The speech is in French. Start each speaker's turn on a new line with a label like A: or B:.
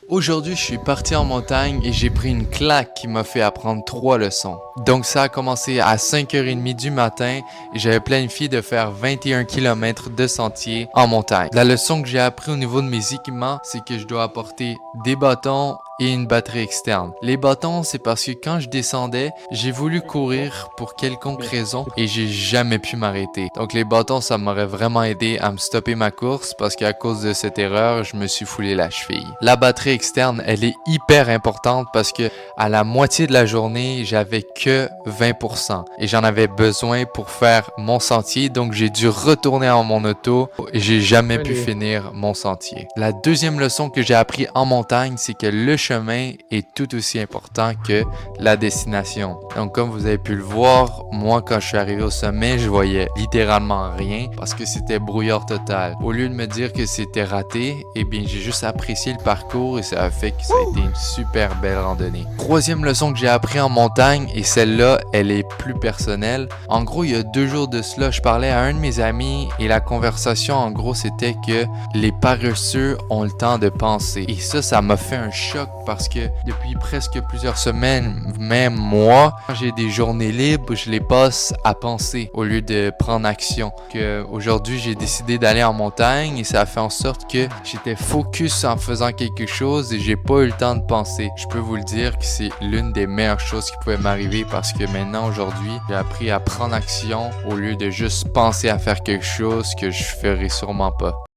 A: Aujourd'hui, je suis parti en montagne et j'ai pris une claque qui m'a fait apprendre 3 leçons. Donc ça a commencé à 5h30 du matin et j'avais planifié de faire 21 km de sentier en montagne. La leçon que j'ai appris au niveau de mes équipements, c'est que je dois apporter des bâtons et une batterie externe. Les bâtons, c'est parce que quand je descendais, j'ai voulu courir pour quelconque raison et j'ai jamais pu m'arrêter. Donc les bâtons, ça m'aurait vraiment aidé à me stopper ma course parce qu'à cause de cette erreur, je me suis foulé la cheville. La batterie externe, elle est hyper importante parce que à la moitié de la journée, j'avais que 20% et j'en avais besoin pour faire mon sentier, donc j'ai dû retourner en mon auto et j'ai jamais pu finir mon sentier. La deuxième leçon que j'ai appris en montagne, c'est que le chemin est tout aussi important que la destination. Donc comme vous avez pu le voir, moi quand je suis arrivé au sommet, je voyais littéralement rien parce que c'était brouillard total. Au lieu de me dire que c'était raté, eh bien j'ai juste apprécié le parcours et ça a fait que ça a été une super belle randonnée. Troisième leçon que j'ai appris en montagne, et celle-là, elle est plus personnelle. En gros, il y a 2 jours de cela, je parlais à un de mes amis et la conversation en gros c'était que les paresseux ont le temps de penser. Et ça m'a fait un choc parce que depuis presque plusieurs semaines, même mois, quand j'ai des journées libres, je les passe à penser au lieu de prendre action. Aujourd'hui, j'ai décidé d'aller en montagne et ça a fait en sorte que j'étais focus en faisant quelque chose et j'ai pas eu le temps de penser. Je peux vous le dire que c'est l'une des meilleures choses qui pouvaient m'arriver parce que maintenant, aujourd'hui, j'ai appris à prendre action au lieu de juste penser à faire quelque chose que je ferai sûrement pas.